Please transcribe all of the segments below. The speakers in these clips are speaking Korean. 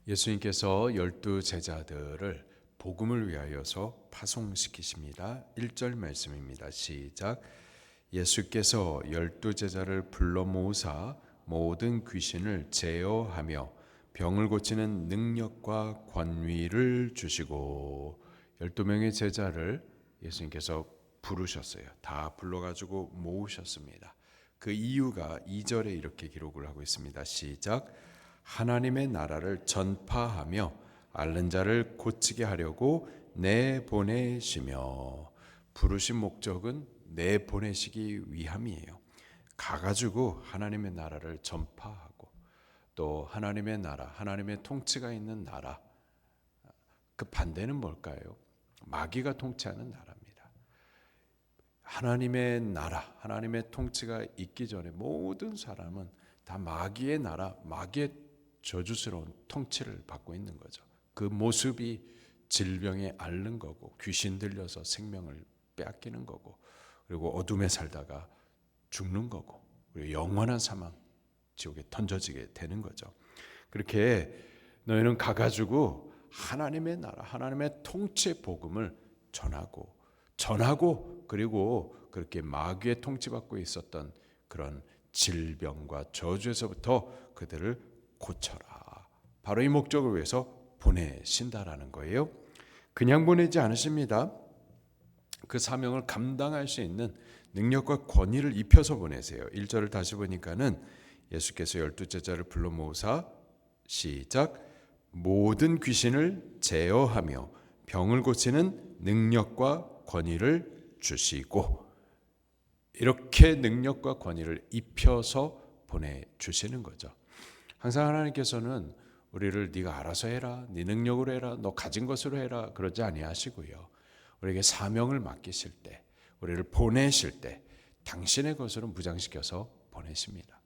예수님께서 12 제자들을 복음을 위하여서 파송시키십니다. 1절 말씀입니다. 시작. 예수께서 12 제자를 불러 모으사 모든 귀신을 제어하며 병을 고치는 능력과 권위를 주시고 12명의 제자를 예수님께서 부르셨어요. 다 불러가지고 모으셨습니다. 그 이유가 2절에 이렇게 기록을 하고 있습니다. 시작. 하나님의 나라를 전파하며 앓는 자를 고치게 하려고 내보내시며, 부르신 목적은 내보내시기 위함이에요. 가가지고 하나님의 나라를 전파하고, 또 하나님의 나라, 하나님의 통치가 있는 나라, 그 반대는 뭘까요? 마귀가 통치하는 나라입니다. 하나님의 나라, 하나님의 통치가 있기 전에 모든 사람은 다 마귀의 나라, 마귀의 저주스러운 통치를 받고 있는 거죠. 그 모습이 질병에 앓는 거고, 귀신 들려서 생명을 빼앗기는 거고, 그리고 어둠에 살다가 죽는 거고, 그리고 영원한 사망, 지옥에 던져지게 되는 거죠. 그렇게 너희는 가가지고 하나님의 나라, 하나님의 통치의 복음을 전하고 그리고 그렇게 마귀의 통치받고 있었던 그런 질병과 저주에서부터 그들을 고쳐라. 바로 이 목적을 위해서 보내신다라는 거예요. 그냥 보내지 않으십니다. 그 사명을 감당할 수 있는 능력과 권위를 입혀서 보내세요. 1절을 다시 보니까는 예수께서 12 제자를 불러 모으사 시작. 모든 귀신을 제어하며 병을 고치는 능력과 권위를 주시고, 이렇게 능력과 권위를 입혀서 보내주시는 거죠. 항상 하나님께서는 우리를 네가 알아서 해라, 네 능력으로 해라, 너 가진 것으로 해라 그러지 아니하시고요. 우리에게 사명을 맡기실 때, 우리를 보내실 때 당신의 것으로 무장시켜서 보내십니다.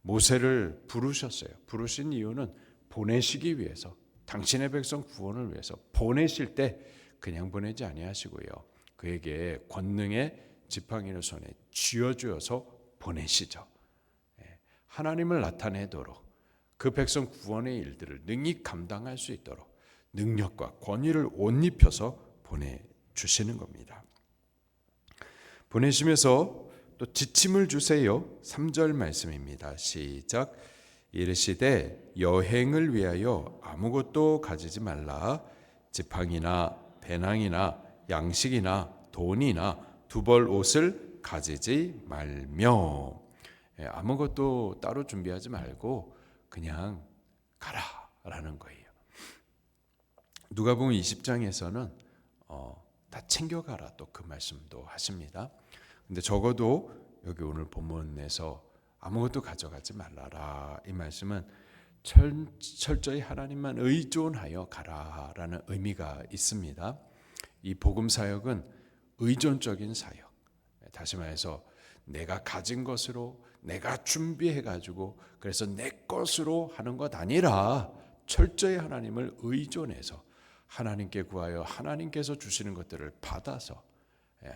모세를 부르셨어요. 부르신 이유는 보내시기 위해서, 당신의 백성 구원을 위해서 보내실 때 그냥 보내지 아니하시고요. 그에게 권능의 지팡이를 손에 쥐어주어서 보내시죠. 하나님을 나타내도록, 그 백성 구원의 일들을 능히 감당할 수 있도록 능력과 권위를 옷 입혀서 보내주시는 겁니다. 보내시면서 또 지침을 주세요. 3절 말씀입니다. 시작. 이르시되 여행을 위하여 아무것도 가지지 말라. 지팡이나 배낭이나 양식이나 돈이나 두벌 옷을 가지지 말며. 아무것도 따로 준비하지 말고 그냥 가라라는 거예요. 누가복음 20장에서는 다 챙겨가라 또 그 말씀도 하십니다. 근데 적어도 여기 오늘 본문에서 아무것도 가져가지 말라라, 이 말씀은 철저히 하나님만 의존하여 가라라는 의미가 있습니다. 이 복음 사역은 의존적인 사역, 다시 말해서 내가 가진 것으로, 내가 준비해 가지고 그래서 내 것으로 하는 것 아니라 철저히 하나님을 의존해서 하나님께 구하여 하나님께서 주시는 것들을 받아서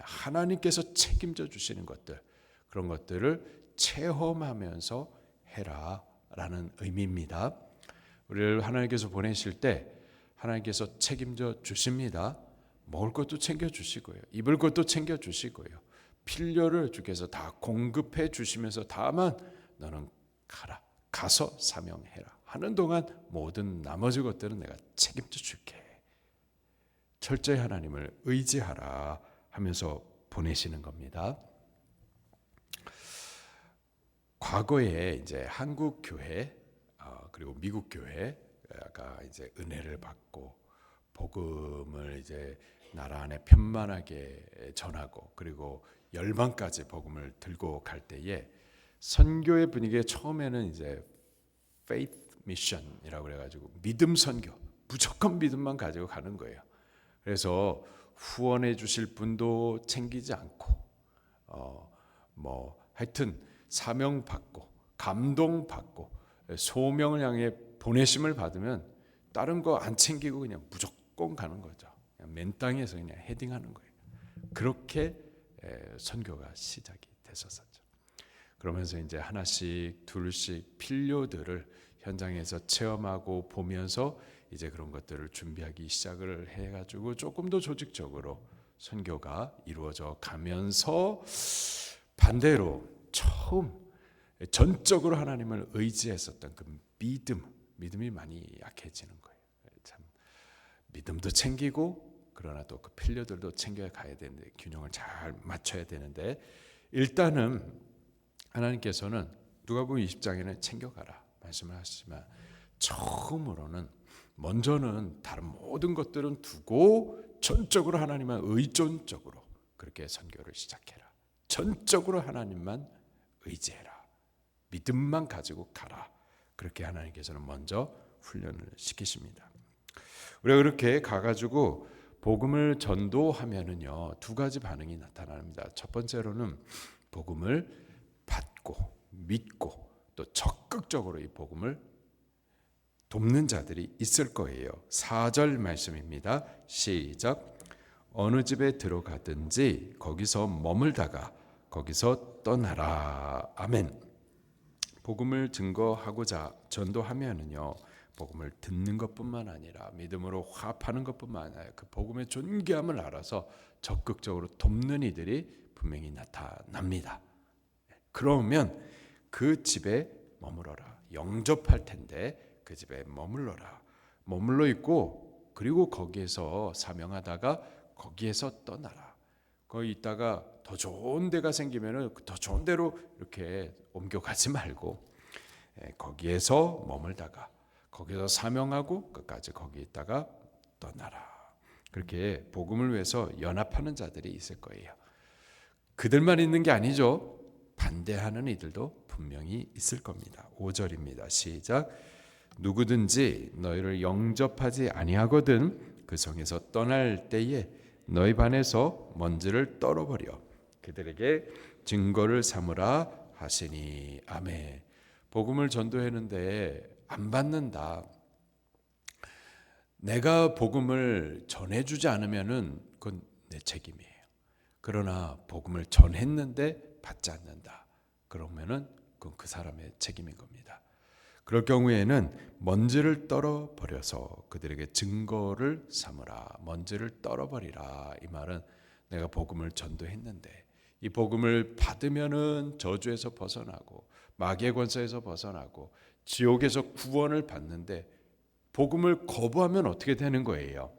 하나님께서 책임져 주시는 것들, 그런 것들을 체험하면서 해라라는 의미입니다. 우리를 하나님께서 보내실 때 하나님께서 책임져 주십니다. 먹을 것도 챙겨 주시고요, 입을 것도 챙겨 주시고요, 필요를 주께서 다 공급해 주시면서 다만 너는 가라, 가서 사명해라 하는 동안 모든 나머지 것들은 내가 책임져 줄게, 철저히 하나님을 의지하라 하면서 보내시는 겁니다. 과거에 이제 한국 교회 그리고 미국 교회가 이제 은혜를 받고 복음을 이제 나라 안에 편만하게 전하고 그리고 열방까지 복음을 들고 갈 때에 선교의 분위기에 처음에는 이제 faith mission이라고 그래가지고 믿음 선교, 무조건 믿음만 가지고 가는 거예요. 그래서 후원해 주실 분도 챙기지 않고 하여튼 사명 받고 감동 받고 소명을 향해 보내심을 받으면 다른 거 안 챙기고 그냥 무조건 가는 거죠. 그냥 맨 땅에서 그냥 헤딩하는 거예요. 그렇게 선교가 시작이 됐었죠. 그러면서 이제 하나씩 둘씩 필요들을 현장에서 체험하고 보면서 이제 그런 것들을 준비하기 시작을 해가지고 조금 더 조직적으로 선교가 이루어져 가면서 반대로 처음 전적으로 하나님을 의지했었던 그 믿음이 많이 약해지는 거예요. 참 믿음도 챙기고 그러나 또 그 필요들도 챙겨 가야 되는데 균형을 잘 맞춰야 되는데 일단은 하나님께서는 누가복음 20장에는 챙겨가라 말씀을 하시지만 처음으로는 먼저는 다른 모든 것들은 두고 전적으로 하나님만 의존적으로 그렇게 선교를 시작해라. 전적으로 하나님만 의지해라. 믿음만 가지고 가라. 그렇게 하나님께서는 먼저 훈련을 시키십니다. 우리가 그렇게 가가지고 복음을 전도하면은요 2가지 반응이 나타납니다. 첫 번째로는 복음을 받고 믿고 또 적극적으로 이 복음을 돕는 자들이 있을 거예요. 4절 말씀입니다. 시작. 어느 집에 들어가든지 거기서 머물다가 거기서 떠나라. 아멘. 복음을 증거하고자 전도하면은요 복음을 듣는 것뿐만 아니라 믿음으로 화합하는 것뿐만 아니라 그 복음의 존귀함을 알아서 적극적으로 돕는 이들이 분명히 나타납니다. 그러면 그 집에 머물러라. 영접할 텐데 그 집에 머물러 있고 그리고 거기에서 사명하다가 거기에서 떠나라. 거기 있다가 더 좋은 데가 생기면은 더 좋은 데로 이렇게 옮겨가지 말고 거기에서 머물다가 거기서 사명하고 끝까지 거기 있다가 떠나라. 그렇게 복음을 위해서 연합하는 자들이 있을 거예요. 그들만 있는 게 아니죠. 반대하는 이들도 분명히 있을 겁니다. 5절입니다. 시작. 누구든지 너희를 영접하지 아니하거든 그 성에서 떠날 때에 너희 반에서 먼지를 떨어버려 그들에게 증거를 삼으라 하시니. 아멘. 복음을 전도했는데 안 받는다. 내가 복음을 전해주지 않으면은 그건 내 책임이에요. 그러나 복음을 전했는데 받지 않는다. 그러면은 그건 그 사람의 책임인 겁니다. 그럴 경우에는 먼지를 떨어버려서 그들에게 증거를 삼으라. 먼지를 떨어버리라. 이 말은 내가 복음을 전도했는데 이 복음을 받으면은 저주에서 벗어나고 마귀의 권세에서 벗어나고 지옥에서 구원을 받는데 복음을 거부하면 어떻게 되는 거예요?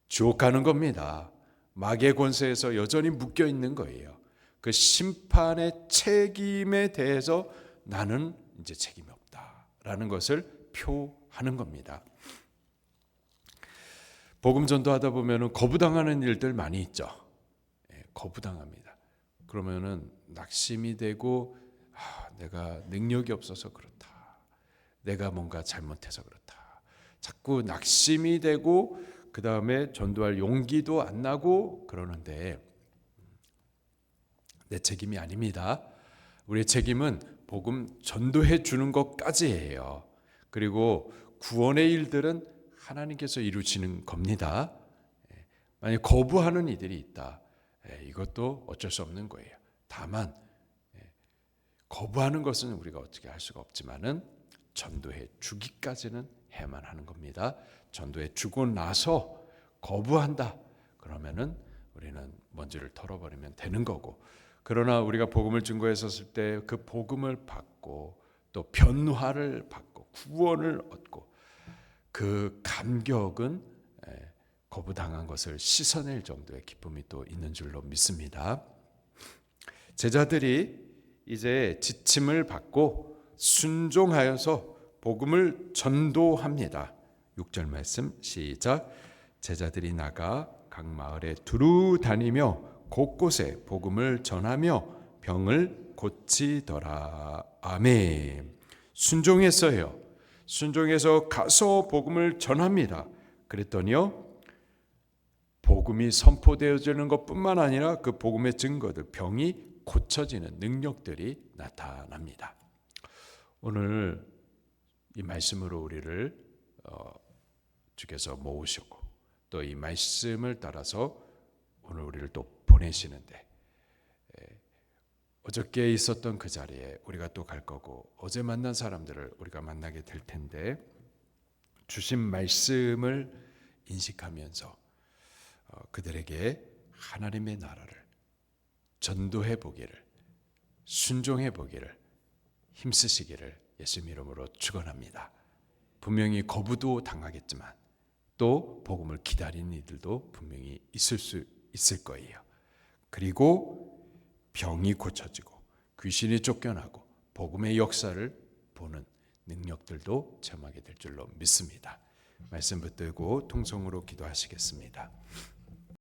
지옥 가는 겁니다. 마귀의 권세에서 여전히 묶여 있는 거예요. 그 심판의 책임에 대해서 나는 이제 책임이 없다라는 것을 표하는 겁니다. 복음 전도하다 보면은 거부당하는 일들 많이 있죠. 거부당합니다. 그러면은 낙심이 되고 내가 능력이 없어서 그렇다. 내가 뭔가 잘못해서 그렇다. 자꾸 낙심이 되고 그 다음에 전도할 용기도 안 나고 그러는데 내 책임이 아닙니다. 우리의 책임은 복음 전도해 주는 것까지예요. 그리고 구원의 일들은 하나님께서 이루시는 겁니다. 만약 거부하는 이들이 있다. 이것도 어쩔 수 없는 거예요. 다만 거부하는 것은 우리가 어떻게 할 수가 없지만은 전도해 주기까지는 해야만 하는 겁니다. 전도해 주고 나서 거부한다. 그러면은 우리는 먼지를 털어버리면 되는 거고. 그러나 우리가 복음을 증거했었을 때 그 복음을 받고 또 변화를 받고 구원을 얻고 그 감격은 거부당한 것을 씻어낼 정도의 기쁨이 또 있는 줄로 믿습니다. 제자들이 이제 지침을 받고 순종하여서 복음을 전도합니다. 6절 말씀 시작. 제자들이 나가 각 마을에 두루 다니며 곳곳에 복음을 전하며 병을 고치더라. 아멘. 순종했어요. 순종해서 가서 복음을 전합니다. 그랬더니요, 복음이 선포되어지는 것뿐만 아니라 그 복음의 증거들, 병이 고쳐지는 능력들이 나타납니다. 오늘 이 말씀으로 우리를 주께서 모으시고 또 이 말씀을 따라서 오늘 우리를 또 보내시는데 어저께 있었던 그 자리에 우리가 또 갈 거고 어제 만난 사람들을 우리가 만나게 될 텐데 주신 말씀을 인식하면서 그들에게 하나님의 나라를 전도해 보기를, 순종해 보기를 힘쓰시기를 예수님 이름으로 축원합니다. 분명히 거부도 당하겠지만 또 복음을 기다리는 이들도 분명히 있을 거예요. 그리고 병이 고쳐지고 귀신이 쫓겨나고 복음의 역사를 보는 능력들도 체험하게 될 줄로 믿습니다. 말씀 붙들고 통성으로 기도하시겠습니다.